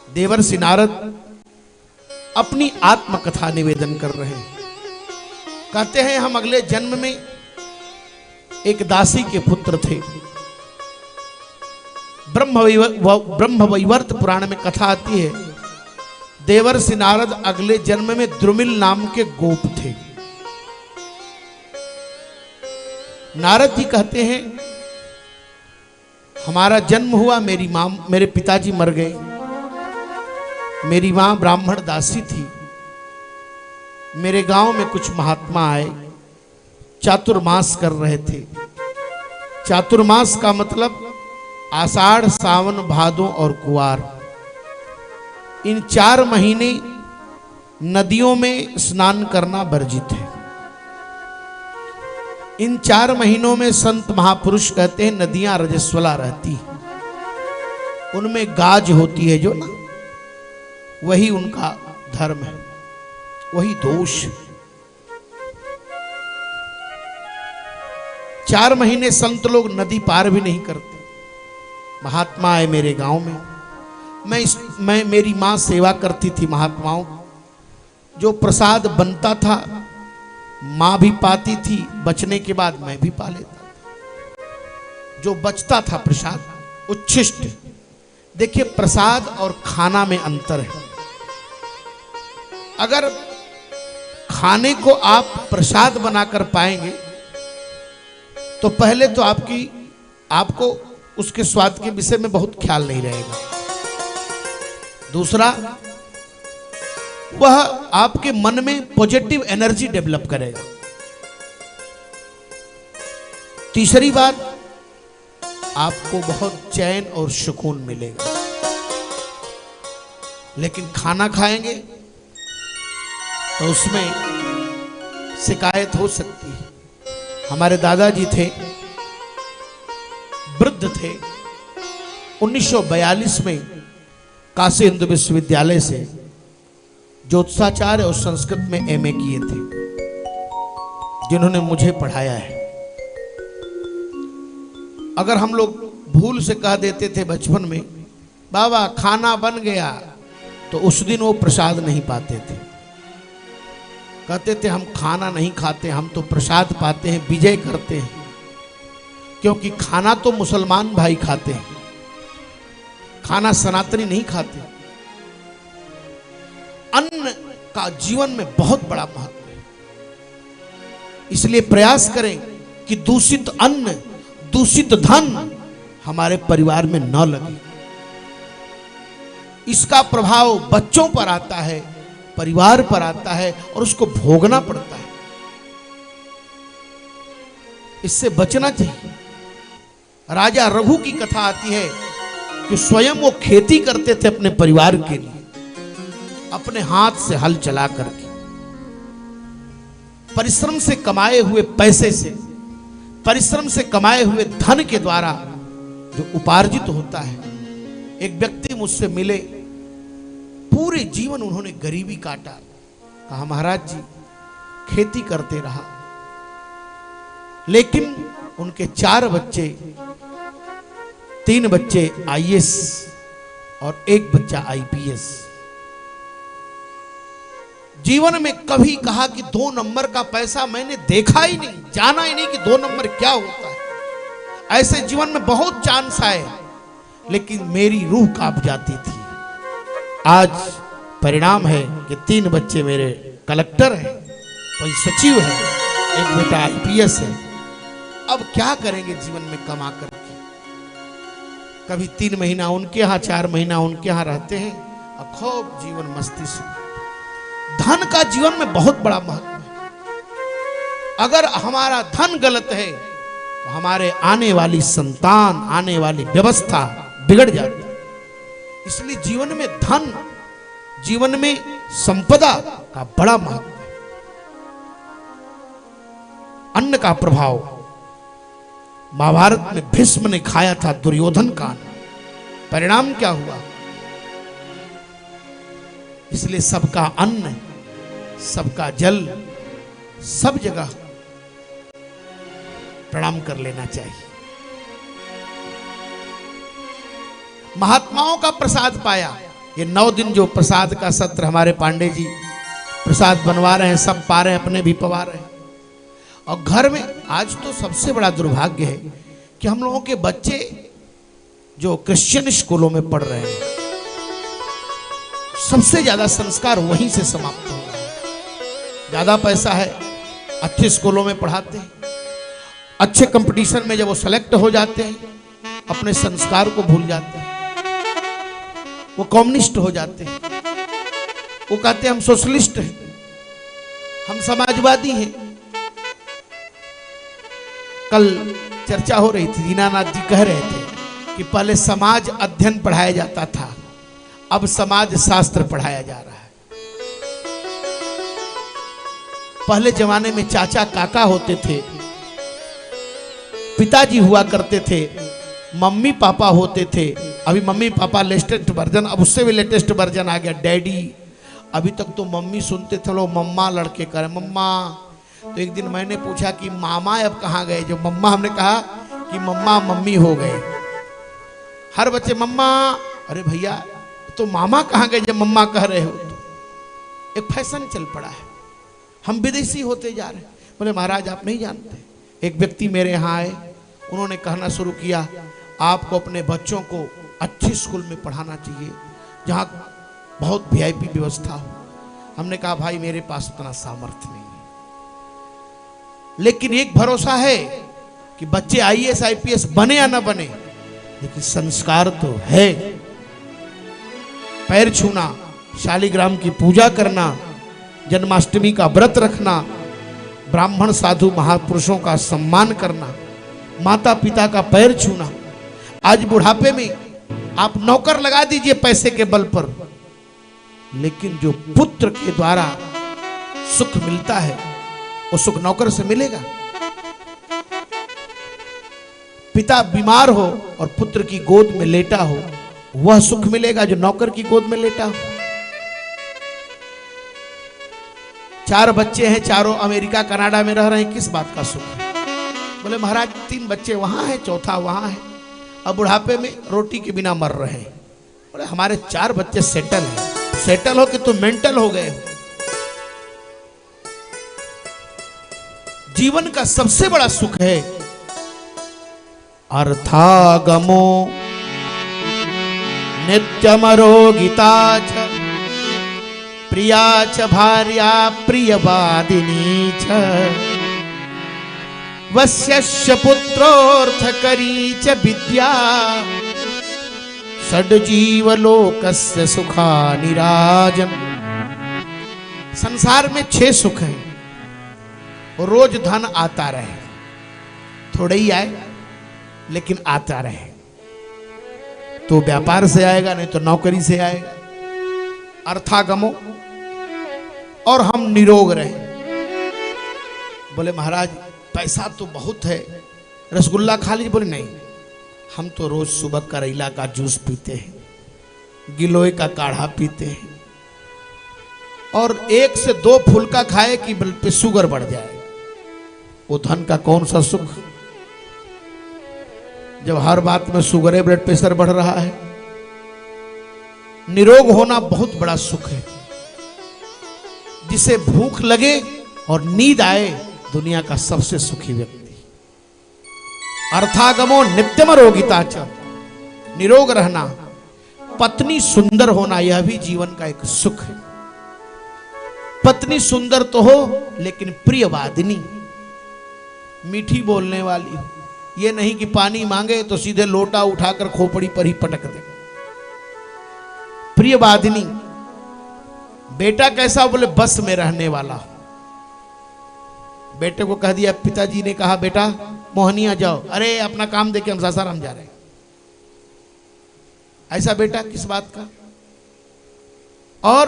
देवर्षि नारद अपनी आत्मकथा निवेदन कर रहे हैं। कहते हैं हम अगले जन्म में एक दासी के पुत्र थे। ब्रह्मवैवर्त पुराण में कथा आती है, देवर्षि नारद अगले जन्म में द्रुमिल नाम के गोप थे। नारद जी कहते हैं हमारा जन्म हुआ, मेरी मां, मेरे पिताजी मर गए, मेरी मां ब्राह्मण दासी थी। मेरे गांव में कुछ महात्मा आए, चातुर्मास कर रहे थे। चातुर्मास का मतलब आषाढ़, सावन, भादो और कुआर, इन 4 महीने नदियों में स्नान करना वर्जित है। इन 4 महीनों में संत महापुरुष कहते हैं नदियां रजस्वला रहती हैं, उनमें गाज होती है जो ना, वही उनका धर्म है, वही दोष। 4 महीने संत लोग नदी पार भी नहीं करते। महात्मा आए मेरे गांव में, मैं मेरी मां सेवा करती थी महात्माओं। जो प्रसाद बनता था मां भी पाती थी, बचने के बाद मैं भी पा लेता था। जो बचता था प्रसाद उच्छिष्ट। देखिए प्रसाद और खाना में अंतर है। अगर खाने को आप प्रसाद बनाकर पाएंगे तो पहले तो आपको उसके स्वाद के विषय में बहुत ख्याल नहीं रहेगा। दूसरा, वह आपके मन में पॉजिटिव एनर्जी डेवलप करेगा। तीसरी बात, आपको बहुत चैन और सुकून मिलेगा। लेकिन खाना खाएंगे तो उसमें शिकायत हो सकती है। हमारे दादाजी थे, वृद्ध थे, 1942 में काशी हिंदू विश्वविद्यालय से ज्योतिषाचार्य और संस्कृत में एमए किए थे, जिन्होंने मुझे पढ़ाया है। अगर हम लोग भूल से कह देते थे बचपन में बाबा खाना बन गया, तो उस दिन वो प्रसाद नहीं पाते थे। कहते थे हम खाना नहीं खाते, हम तो प्रसाद पाते हैं, विजय करते हैं। क्योंकि खाना तो मुसलमान भाई खाते हैं, खाना सनातनी नहीं खाते। अन्न का जीवन में बहुत बड़ा महत्व है। इसलिए प्रयास करें कि दूषित अन्न, दूषित धन हमारे परिवार में न लगे। इसका प्रभाव बच्चों पर आता है, परिवार पर आता है और उसको भोगना पड़ता है। इससे बचना चाहिए। राजा रघु की कथा आती है कि स्वयं वो खेती करते थे अपने परिवार के लिए, अपने हाथ से हल चला करके। परिश्रम से कमाए हुए पैसे से, परिश्रम से कमाए हुए धन के द्वारा जो उपार्जित होता है। एक व्यक्ति मुझसे मिले, पूरे जीवन उन्होंने गरीबी काटा। कहा महाराज जी खेती करते रहा, लेकिन उनके 4 बच्चे, 3 बच्चे आईएएस और 1 बच्चा आईपीएस। जीवन में कभी कहा कि 2 नंबर का पैसा मैंने देखा ही नहीं, जाना ही नहीं कि 2 नंबर क्या होता है। ऐसे जीवन में बहुत चांस आए, लेकिन मेरी रूह कांप जाती थी। आज परिणाम है कि 3 बच्चे मेरे कलेक्टर हैं, कोई सचिव है, 1 बेटा आईपीएस है। अब क्या करेंगे जीवन में कमा करके? कभी 3 महीना उनके यहाँ, 4 महीना उनके यहाँ रहते हैं और खूब जीवन मस्ती से। धन का जीवन में बहुत बड़ा महत्व है। अगर हमारा धन गलत है तो हमारे आने वाली संतान, आने वाली व्यवस्था बिगड़ जाती है। इसलिए जीवन में धन, जीवन में संपदा का बड़ा महत्व है। अन्न का प्रभाव, महाभारत में भीष्म ने खाया था दुर्योधन का अन्न, परिणाम क्या हुआ? इसलिए सबका अन्न, सबका जल, सब जगह प्रणाम कर लेना चाहिए। महात्माओं का प्रसाद पाया, ये 9 दिन जो प्रसाद का सत्र हमारे पांडे जी प्रसाद बनवा रहे हैं, सब पा रहे हैं, अपने भी पवा रहे हैं। और घर में आज तो सबसे बड़ा दुर्भाग्य है कि हम लोगों के बच्चे जो क्रिश्चियन स्कूलों में पढ़ रहे हैं, सबसे ज्यादा संस्कार वहीं से समाप्त हो रहा है। ज्यादा पैसा है, अच्छे स्कूलों में पढ़ाते हैं, अच्छे कंपटीशन में जब वो सेलेक्ट हो जाते हैं अपने संस्कार को भूल जाते हैं, वो कम्युनिस्ट हो जाते हैं, वो कहते हैं हम सोशलिस्ट हैं, हम समाजवादी हैं। कल चर्चा हो रही थी, दीनानाथ जी कह रहे थे कि पहले समाज अध्ययन पढ़ाया जाता था, अब समाज शास्त्र पढ़ाया जा रहा है। पहले जमाने में चाचा काका होते थे, पिताजी हुआ करते थे, मम्मी पापा होते थे। अभी मम्मी पापा लेटेस्ट वर्जन, अब उससे भी लेटेस्ट वर्जन आ गया डैडी। अभी तक तो मम्मी सुनते थे लोग, मम्मा लड़के करे मम्मा। तो एक दिन मैंने पूछा कि मामा अब कहाँ गए जो मम्मा, हमने कहा कि मम्मा मम्मी हो गए। हर बच्चे मम्मा, अरे भैया तो मामा कहाँ गए जब मम्मा कह रहे हो। तो एक फैशन चल पड़ा है, हम विदेशी होते जा रहे हैं। बोले महाराज आप नहीं जानते, एक व्यक्ति मेरे यहाँ आए, उन्होंने कहना शुरू किया आपको अपने बच्चों को अच्छे स्कूल में पढ़ाना चाहिए जहाँ बहुत वीआईपी व्यवस्था हो। हमने कहा भाई मेरे पास उतना सामर्थ्य नहीं है, लेकिन एक भरोसा है कि बच्चे आईएएस आईपीएस बने या ना बने, लेकिन संस्कार तो है। पैर छूना, शालिग्राम की पूजा करना, जन्माष्टमी का व्रत रखना, ब्राह्मण साधु महापुरुषों का सम्मान करना, माता पिता का पैर छूना। आज बुढ़ापे में आप नौकर लगा दीजिए पैसे के बल पर, लेकिन जो पुत्र के द्वारा सुख मिलता है वो सुख नौकर से मिलेगा। पिता बीमार हो और पुत्र की गोद में लेटा हो, वह सुख मिलेगा जो नौकर की गोद में लेटा हो। 4 बच्चे हैं, चारों अमेरिका कनाडा में रह रहे हैं, किस बात का सुख है। बोले महाराज 3 बच्चे वहां हैं, चौथा वहां है, अब बुढ़ापे में रोटी के बिना मर रहे हैं। बोले हमारे 4 बच्चे सेटल हैं। सेटल हो कि तुम मेंटल हो गए हो। जीवन का सबसे बड़ा सुख है अर्थागमो नित्यमरोगिता च प्रिया च भार्या प्रियवादिनी च वस्यस्य पुत्रोऽर्थकरी च विद्या षड्जीवलोकस्य सुखानिराजम्। संसार में 6 सुख हैं, रोज धन आता रहे, थोड़े ही आए लेकिन आता रहे, तो व्यापार से आएगा नहीं तो नौकरी से आएगा। अर्थागमो, और हम निरोग रहे। बोले महाराज पैसा तो बहुत है, रसगुल्ला खा लीजिए। बोले नहीं, हम तो रोज सुबह करेला का जूस पीते हैं, गिलोय का काढ़ा पीते हैं, और 1 से 2 फुल्का खाए कि ब्लड पे शुगर बढ़ जाए। वो धन का कौन सा सुख, जब हर बात में शुगर है, ब्लड प्रेशर बढ़ रहा है। निरोग होना बहुत बड़ा सुख है। जिसे भूख लगे और नींद आए, दुनिया का सबसे सुखी व्यक्ति। अर्थागमो नित्यम रोगिता च, निरोग रहना, पत्नी सुंदर होना, यह भी जीवन का एक सुख है। पत्नी सुंदर तो हो लेकिन प्रियवादिनी, मीठी बोलने वाली हो। ये नहीं कि पानी मांगे तो सीधे लोटा उठाकर खोपड़ी पर ही पटक दे। प्रियवादिनी। बेटा कैसा, बोले बस में रहने वाला। बेटे को कह दिया, पिताजी ने कहा बेटा मोहनिया जाओ, अरे अपना काम देके हम सासाराम जा रहे हैं। ऐसा बेटा किस बात का। और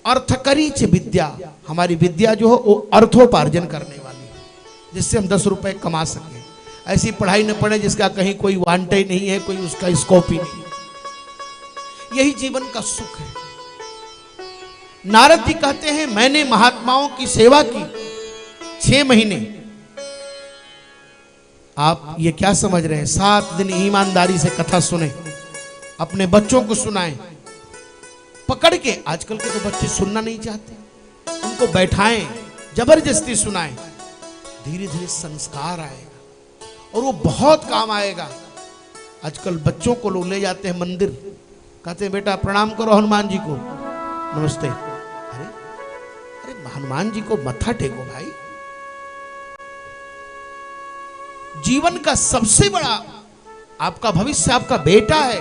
अर्थकरी च विद्या, हमारी विद्या जो हो वो अर्थोपार्जन करने वाली है, जिससे हम 10 रुपए कमा सके। ऐसी पढ़ाई न पढ़े जिसका कहीं कोई वांटे ही नहीं है, कोई उसका स्कोप ही नहीं। यही जीवन का सुख है। नारद जी कहते हैं मैंने महात्माओं की सेवा की 6 महीने। आप ये क्या समझ रहे हैं? 7 दिन ईमानदारी से कथा सुने, अपने बच्चों को सुनाएं, पकड़ के, आजकल के तो बच्चे सुनना नहीं चाहते, उनको बैठाएं, जबरदस्ती सुनाएं, धीरे धीरे संस्कार आएगा और वो बहुत काम आएगा। आजकल बच्चों को लोग ले जाते हैं मंदिर, कहते हैं बेटा प्रणाम करो हनुमान जी को, नमस्ते। अरे अरे हनुमान जी को मत्था टेको भाई। जीवन का सबसे बड़ा आपका भविष्य आपका बेटा है।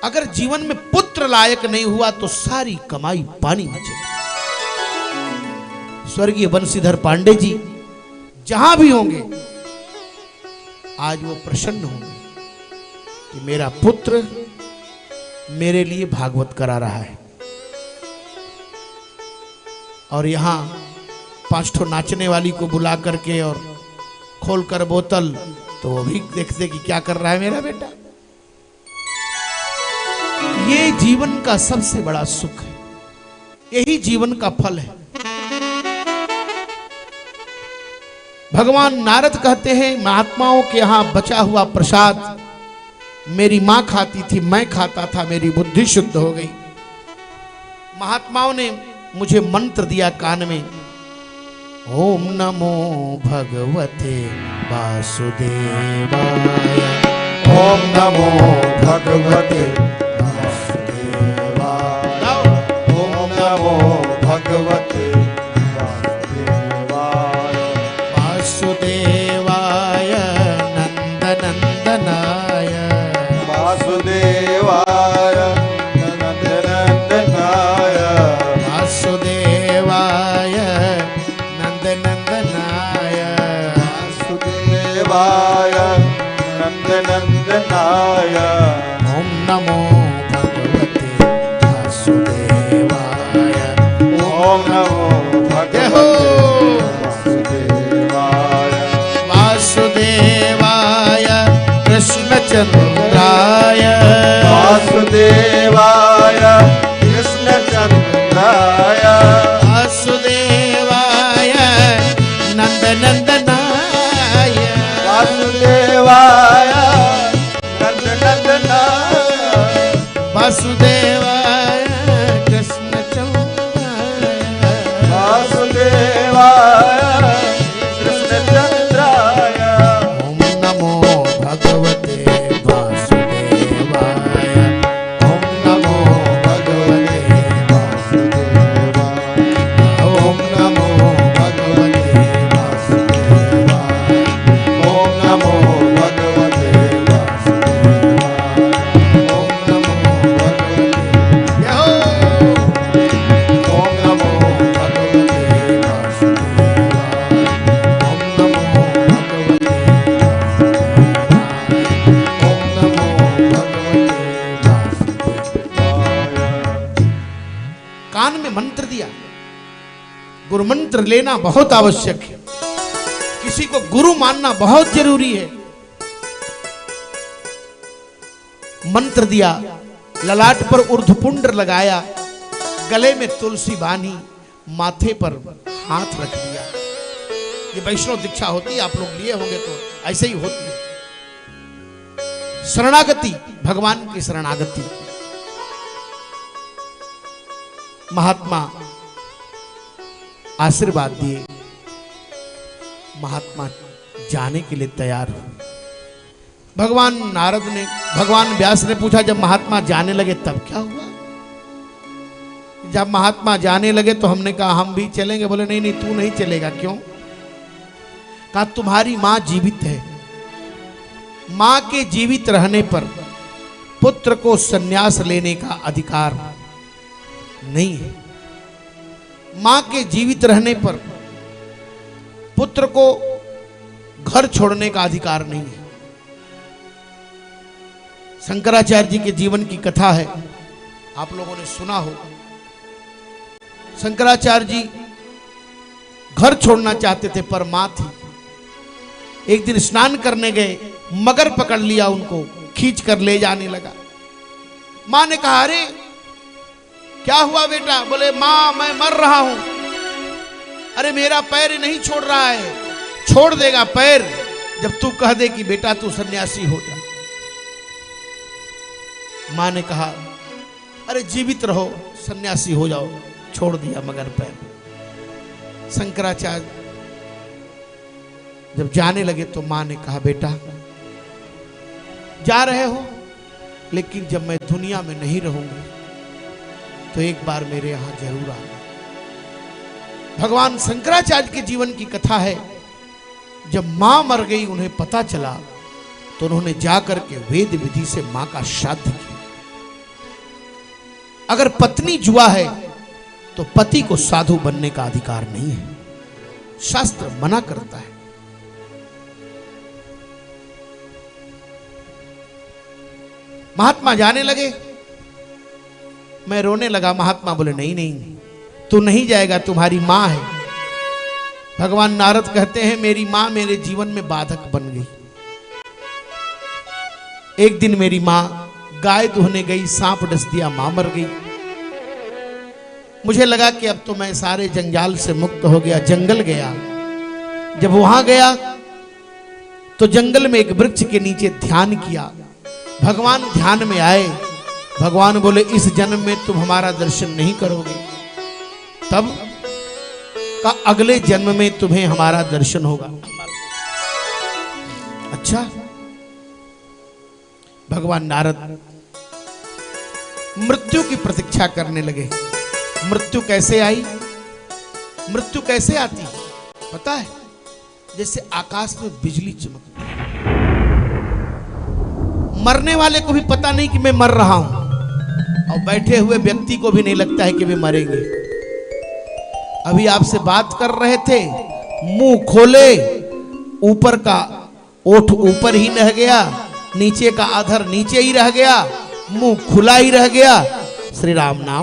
अगर जीवन में पुत्र लायक नहीं हुआ तो सारी कमाई पानी में चली। स्वर्गीय बंशीधर पांडे जी जहां भी होंगे आज वो प्रसन्न होंगे कि मेरा पुत्र मेरे लिए भागवत करा रहा है। और यहां 5 ठो नाचने वाली को बुला करके और खोलकर बोतल, तो वो भी देखते कि क्या कर रहा है मेरा बेटा। ये जीवन का सबसे बड़ा सुख है, यही जीवन का फल है। भगवान नारद कहते हैं महात्माओं के यहां बचा हुआ प्रसाद मेरी मां खाती थी, मैं खाता था, मेरी बुद्धि शुद्ध हो गई। महात्माओं ने मुझे मंत्र दिया कान में, ओम नमो भगवते वासुदेवाय, ओम नमो भगवते वासुदेवाय, ओम नमो भगवते वासुदेवाय, वासुदेवाय नंदनंदनाय, वासुदेवाय नंदनंदनाय, वासुदेवाय नंदनंदनाय, वासुदेवाय नंदनंदनाय, ओम नमो भगवते वासुदेवाय, ओम नमो भगवते वासुदेवाय, वासुदेवाय कृष्णचंद्राय, वासुदेवाय कृष्णचंद्राय, वासुदेवाय नंदनंदनाय, वासुदेवाय नंदनंदनाय, वासुदेवाय कृष्णचंद्राय, वासुदेवाय कृष्णचंद्राय, ओम नमो भगवते वासुदेवाय, ओम नमो भगवते वासुदेवाय, ओम नमो भगवते वासुदेवाय, ओम नमो भगवते वासुदेवाय, ओम नमो भगवते यो, ओम नमो भगवते वासुदेवाय, ओम नमो भगवते वासुदेवाय, ओम नमो भगवते वासुदेवाय। कान में मंत्र दिया। गुरु मंत्र लेना बहुत आवश्यक है, किसी को गुरु मानना बहुत जरूरी है। मंत्र दिया, ललाट पर ऊर्ध्वपुंड लगाया, गले में तुलसी बांधी, माथे पर हाथ रख दिया। ये वैष्णव दीक्षा होती है, आप लोग लिए होंगे तो ऐसे ही होती है। शरणागति, भगवान की शरणागति। महात्मा आशीर्वाद दिए, महात्मा जाने के लिए तैयार हो। भगवान नारद ने, भगवान व्यास ने पूछा जब महात्मा जाने लगे तब क्या हुआ? जब महात्मा जाने लगे तो हमने कहा हम भी चलेंगे। बोले नहीं नहीं, तू नहीं चलेगा। क्यों? कहा तुम्हारी मां जीवित है, मां के जीवित रहने पर पुत्र को संन्यास लेने का अधिकार नहीं है। मां के जीवित रहने पर पुत्र को घर छोड़ने का अधिकार नहीं है। शंकराचार्य जी के जीवन की कथा है, आप लोगों ने सुना हो। शंकराचार्य जी घर छोड़ना चाहते थे पर मां थी। एक दिन स्नान करने गए, मगर पकड़ लिया, उनको खींच कर ले जाने लगा। मां ने कहा अरे क्या हुआ बेटा? बोले मां मैं मर रहा हूं। अरे मेरा पैर नहीं छोड़ रहा है। छोड़ देगा पैर जब तू कह दे कि बेटा तू सन्यासी हो जा। मां ने कहा अरे जीवित रहो, सन्यासी हो जाओ। छोड़ दिया मगर पैर। शंकराचार्य जब जाने लगे तो मां ने कहा, बेटा जा रहे हो, लेकिन जब मैं दुनिया में नहीं रहूंगी तो एक बार मेरे यहां जरूर आना। भगवान शंकराचार्य के जीवन की कथा है। जब मां मर गई, उन्हें पता चला तो उन्होंने जाकर के वेद विधि से मां का श्राद्ध किया। अगर पत्नी जुआ है तो पति को साधु बनने का अधिकार नहीं है, शास्त्र मना करता है। महात्मा जाने लगे, मैं रोने लगा। महात्मा बोले, नहीं नहीं, तू नहीं जाएगा, तुम्हारी मां है। भगवान नारद कहते हैं, मेरी मां मेरे जीवन में बाधक बन गई। एक दिन मेरी मां गाय दुहने गई, सांप डस दिया, मां मर गई। मुझे लगा कि अब तो मैं सारे जंजाल से मुक्त हो गया। जंगल गया। जब वहां गया तो जंगल में एक वृक्ष के नीचे ध्यान किया। भगवान ध्यान में आए। भगवान बोले, इस जन्म में तुम हमारा दर्शन नहीं करोगे, तब का अगले जन्म में तुम्हें हमारा दर्शन होगा। अच्छा। भगवान नारद मृत्यु की प्रतीक्षा करने लगे। मृत्यु कैसे आई? मृत्यु कैसे आती पता है? जैसे आकाश में बिजली चमकती। मरने वाले को भी पता नहीं कि मैं मर रहा हूं, और बैठे हुए व्यक्ति को भी नहीं लगता है कि वे मरेंगे। अभी आपसे बात कर रहे थे, मुंह खोले, ऊपर का ओठ ऊपर ही रह गया, नीचे का अधर नीचे ही रह गया, मुंह खुला ही रह गया। श्री राम नाम